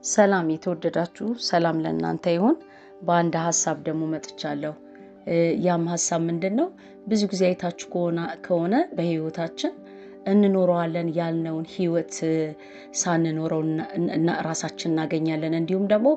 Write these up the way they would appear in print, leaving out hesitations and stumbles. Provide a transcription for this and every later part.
ሰላም የተወደዳችሁ ሰላም ለእናንተ ይሁን። በአንድ ሐሳብ ደግሞ መጥቻለሁ። ያም ሐሳብ ምንድነው? ብዙ ጊዜ አይታችሁ ከሆነ በህይወታችን እንኖረዋለን ያልነውን ህይወት ሳንኖረው እና ራሳችንን እናገኛለን። እንዲሁም ደግሞ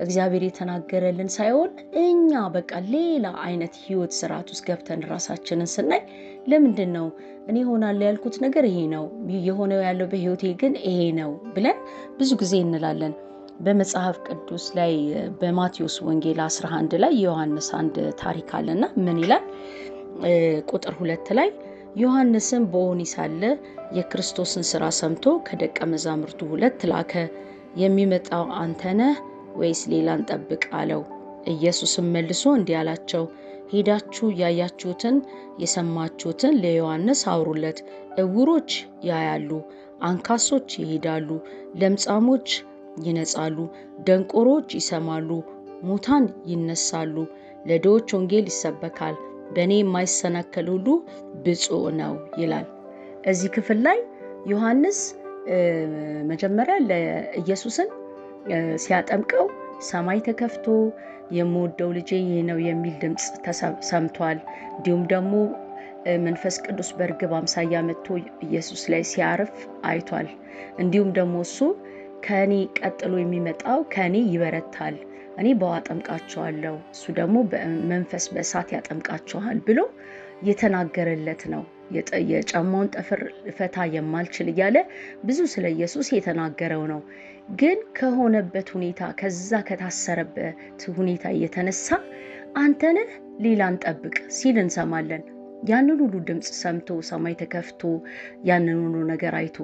እግዚአብሔር የተናገረልን ሳይሆን እኛ በቃ ሌላ አይነት ህይወት ስርዓት ውስጥ ገብተን ራሳችንን ስናይ ለምንድነው እኔ ሆናለሁ ያልኩት ነገር ይሄ ነው የሆነው ያለው በህይወቴ ግን ይሄ ነው ብለን ብዙ ጊዜ እንላለን። በመጽሐፍ ቅዱስ ላይ በማቴዎስ ወንጌል 11 ላይ ዮሐንስ አንድ ታሪክ አለና ምን ይላል? ቁጥር 2 ላይ ዮሐንስም በወህኒ ሳለ የክርስቶስን ሥራ ሰምቶ ከደቀ መዛሙርቱ 2 ላከ። የሚመጣው አንተ ነህ ወይስ ሌላን ጠብቅ አለው። ኢየሱስም መልሶ እንዲህ አላቸው፣ ሄዳችሁ ያያችሁትን የሰማችሁትን ለዮሐንስ አውሩለት። ዕውሮች ያያሉ፣ አንካሶች ይሄዳሉ፣ ለምጻሞች ይነጻሉ፣ ደንቆሮች ይሰማሉ፣ ሙታን ይነሳሉ፣ ለድሆች ወንጌል ይሰበካል፣ በእኔ የማይሰናከል ሁሉ ብፁዕ ነው ይላል። እዚህ ክፍል ላይ ዮሐንስ መጀመሪያ ለኢየሱስን ሲያጠምቀው ሰማይ ተከፍቶ የምወደው ልጄ ይሄ ነው የሚል ድምፅ ሰምቷል። እንዲሁም ደግሞ መንፈስ ቅዱስ በርግብ አምሳያ መጥቶ ኢየሱስ ላይ ሲያርፍ አይቷል። እንዲሁም ደግሞ እሱ ከኔ ቀጥሎ የሚመጣው ከኔ ይበረታል፣ እኔ በውሃ አጠምቃቸዋለሁ፣ እሱ ደግሞ በመንፈስ በእሳት ያጠምቃቸዋል ብሎ የተናገረለት ነው። የጫማውን ጠፍር ፈታ የማልችል እያለ ብዙ ስለ ኢየሱስ የተናገረው ነው። ግን ከሆነበት ሁኔታ ከዛ ከታሰረበት ሁኔታ የተነሳ አንተ ነህ ሌላን ጠብቅ ሲል እንሰማለን። ያንን ሁሉ ድምፅ ሰምቶ ሰማይ ተከፍቶ ያንን ሁሉ ነገር አይቶ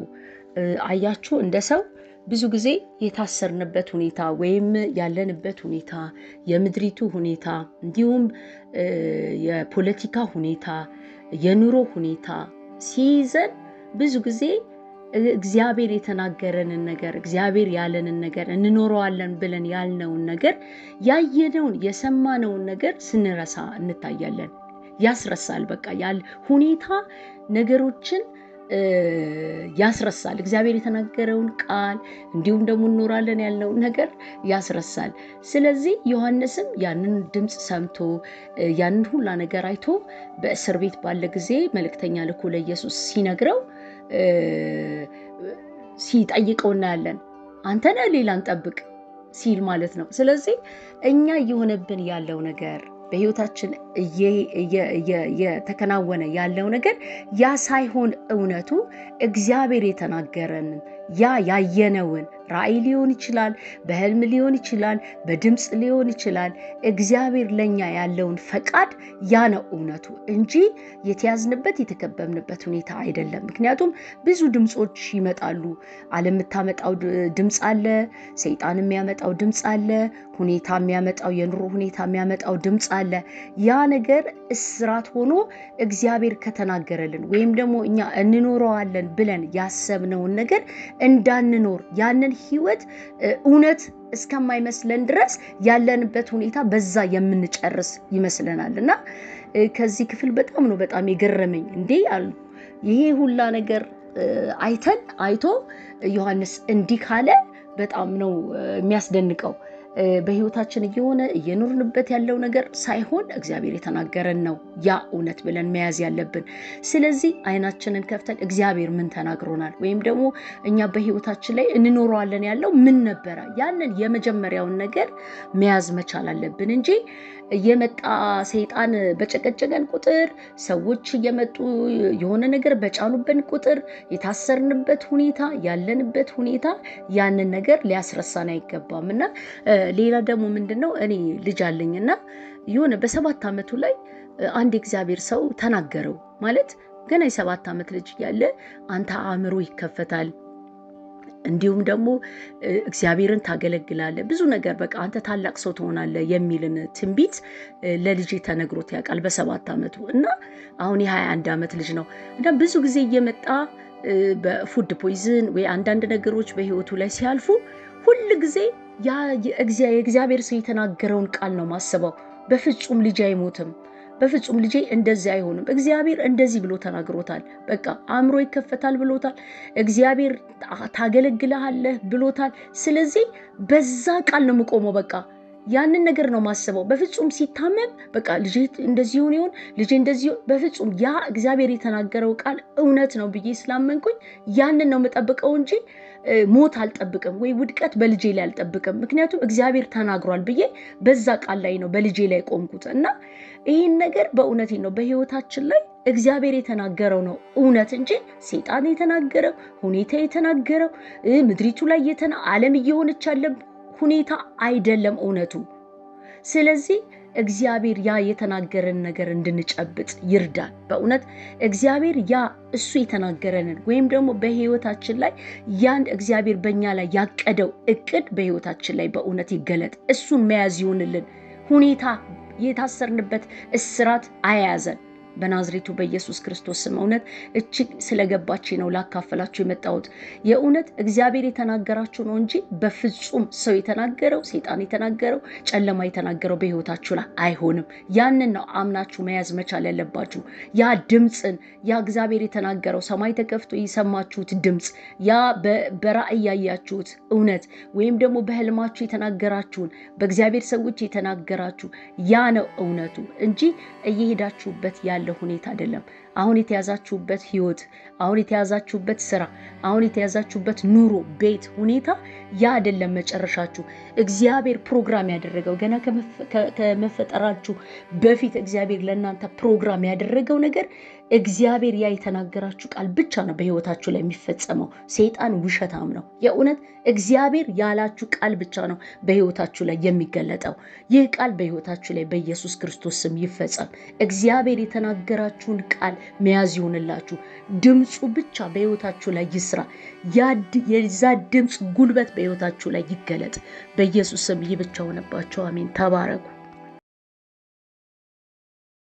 አያችሁ፣ እንደ ሰው ብዙ ጊዜ የታሰርንበት ሁኔታ ወይም ያለንበት ሁኔታ፣ የምድሪቱ ሁኔታ፣ እንዲሁም የፖለቲካ ሁኔታ፣ የኑሮ ሁኔታ ሲይዘን ብዙ ጊዜ እግዚአብሔር የተናገረንን ነገር እግዚአብሔር ያለንን ነገር እንኖረዋለን ብለን ያልነውን ነገር ያየነውን የሰማነውን ነገር ስንረሳ እንታያለን። ያስረሳል። በቃ ሁኔታ ነገሮችን ያስረሳል። እግዚአብሔር የተናገረውን ቃል እንዲሁም ደግሞ እንኖራለን ያልነውን ነገር ያስረሳል። ስለዚህ ዮሐንስም ያንን ድምፅ ሰምቶ ያንን ሁላ ነገር አይቶ በእስር ቤት ባለ ጊዜ መልእክተኛ ልኮ ለኢየሱስ ሲነግረው ሲጠይቀው እናያለን። አንተ ነህ ሌላን ጠብቅ ሲል ማለት ነው። ስለዚህ እኛ እየሆነብን ያለው ነገር በህይወታችን እየተከናወነ ያለው ነገር ያ ሳይሆን እውነቱ እግዚአብሔር የተናገረንን ያ ያየነውን ራእይ ሊሆን ይችላል፣ በህልም ሊሆን ይችላል፣ በድምፅ ሊሆን ይችላል። እግዚአብሔር ለኛ ያለውን ፈቃድ ያ ነው እውነቱ እንጂ የተያዝንበት የተከበብንበት ሁኔታ አይደለም። ምክንያቱም ብዙ ድምጾች ይመጣሉ። ዓለም የምታመጣው ድምፅ አለ፣ ሰይጣን የሚያመጣው ድምፅ አለ፣ ሁኔታ የሚያመጣው የኑሮ ሁኔታ የሚያመጣው ድምፅ አለ። ያ ነገር እስራት ሆኖ እግዚአብሔር ከተናገረልን ወይም ደግሞ እኛ እንኖረዋለን ብለን ያሰብነውን ነገር እንዳንኖር ያንን ህይወት እውነት እስከማይመስለን ድረስ ያለንበት ሁኔታ በዛ የምንጨርስ ይመስለናል። እና ከዚህ ክፍል በጣም የገረመኝ እንዴ አሉ ይሄ ሁላ ነገር አይቶ ዮሐንስ እንዲህ ካለ በጣም ነው የሚያስደንቀው። በህይወታችን እየኖርንበት ያለው ነገር ሳይሆን እግዚአብሔር የተናገረን ነው ያ እውነት ብለን መያዝ ያለብን። ስለዚህ አይናችንን ከፍተን እግዚአብሔር ምን ተናግሮናል ወይም ደግሞ እኛ በህይወታችን ላይ እንኖረዋለን ያለው ምን ነበረ፣ ያንን የመጀመሪያውን ነገር መያዝ መቻል አለብን እንጂ እየመጣ ሰይጣን በጨቀጨቀን ቁጥር፣ ሰዎች እየመጡ የሆነ ነገር በጫኑበን ቁጥር የታሰርንበት ሁኔታ ያለንበት ሁኔታ ያንን ነገር ሊያስረሳን አይገባም። እና ሌላ ደግሞ ምንድነው እኔ ልጅ አለኝና የሆነ በ7 ዓመቱ ላይ አንድ እግዚአብሔር ሰው ተናገረው። ማለት ገና የ7 ዓመት ልጅ ያለ አንተ አእምሮ ይከፈታል፣ እንዲሁም ደግሞ እግዚአብሔርን ታገለግላለህ፣ ብዙ ነገር በቃ አንተ ታላቅ ሰው ትሆናለህ የሚልን ትንቢት ለልጅ ተነግሮት ያውቃል በ7 ዓመቱ። እና አሁን የ21 ዓመት ልጅ ነው። እና ብዙ ጊዜ እየመጣ በፉድ ፖይዝን ወይ አንዳንድ ነገሮች በህይወቱ ላይ ሲያልፉ ሁል ጊዜ የእግዚአብሔር ሰው የተናገረውን ቃል ነው ማስበው። በፍጹም ልጅ አይሞትም፣ በፍጹም ልጄ እንደዚህ አይሆንም፣ እግዚአብሔር እንደዚህ ብሎ ተናግሮታል፣ በቃ አእምሮ ይከፈታል ብሎታል፣ እግዚአብሔር ታገለግልሃለህ ብሎታል። ስለዚህ በዛ ቃል ነው የምቆመው። በቃ ያንን ነገር ነው ማስበው። በፍጹም ሲታመም በቃ ልጄ እንደዚህ ይሁን ልጄ እንደዚህ ይሁን፣ በፍጹም ያ እግዚአብሔር የተናገረው ቃል እውነት ነው ብዬ ስላመንኩኝ ያንን ነው የምጠብቀው እንጂ ሞት አልጠብቅም ወይ ውድቀት በልጄ ላይ አልጠብቅም። ምክንያቱም እግዚአብሔር ተናግሯል ብዬ በዛ ቃል ላይ ነው በልጄ ላይ ቆምኩት እና ይህን ነገር በእውነቴ ነው በህይወታችን ላይ እግዚአብሔር የተናገረው ነው እውነት እንጂ ሰይጣን የተናገረው ሁኔታ የተናገረው ምድሪቱ ላይ ዓለም እየሆነች ያለ ሁኔታ አይደለም እውነቱ። ስለዚህ እግዚአብሔር ያ የተናገረን ነገር እንድንጨብጥ ይርዳል። በእውነት እግዚአብሔር ያ እሱ የተናገረንን ወይም ደግሞ በህይወታችን ላይ ያን እግዚአብሔር በእኛ ላይ ያቀደው እቅድ በህይወታችን ላይ በእውነት ይገለጥ። እሱን መያዝ ይሁንልን። ሁኔታ የታሰርንበት እስራት አያያዘን። በናዝሬቱ በኢየሱስ ክርስቶስ ስም እውነት እቺ ስለገባች ነው ላካፈላችሁ የመጣሁት። የእውነት እግዚአብሔር የተናገራችሁ ነው እንጂ በፍጹም ሰው የተናገረው ሰይጣን የተናገረው ጨለማ የተናገረው በህይወታችሁ ላይ አይሆንም። ያንን ነው አምናችሁ መያዝ መቻል ያለባችሁ። ያ ድምፅን ያ እግዚአብሔር የተናገረው ሰማይ ተከፍቶ የሰማችሁት ድምፅ፣ ያ በራእይ ያያችሁት እውነት ወይም ደግሞ በህልማችሁ የተናገራችሁን በእግዚአብሔር ሰዎች የተናገራችሁ ያ ነው እውነቱ እንጂ እየሄዳችሁበት ያለው ሁኔታ አይደለም። አሁን የተያዛችሁበት ህይወት፣ አሁን የተያዛችሁበት ስራ፣ አሁን የተያዛችሁበት ኑሮ፣ ቤት፣ ሁኔታ ያ አይደለም መጨረሻችሁ። እግዚአብሔር ፕሮግራም ያደረገው ገና ከመፈጠራችሁ በፊት እግዚአብሔር ለእናንተ ፕሮግራም ያደረገው ነገር እግዚአብሔር ያ የተናገራችሁ ቃል ብቻ ነው በህይወታችሁ ላይ የሚፈጸመው። ሰይጣን ውሸታም ነው። የእውነት እግዚአብሔር ያላችሁ ቃል ብቻ ነው በህይወታችሁ ላይ የሚገለጠው። ይህ ቃል በህይወታችሁ ላይ በኢየሱስ ክርስቶስ ስም ይፈጸም። እግዚአብሔር የተናገራችሁን ቃል መያዝ ይሁንላችሁ። ድምፁ ብቻ በህይወታችሁ ላይ ይስራ። የዛ ድምፅ ጉልበት በህይወታችሁ ላይ ይገለጥ። በኢየሱስ ስም ይህ ብቻ ሆነባችሁ። አሜን። ተባረኩ።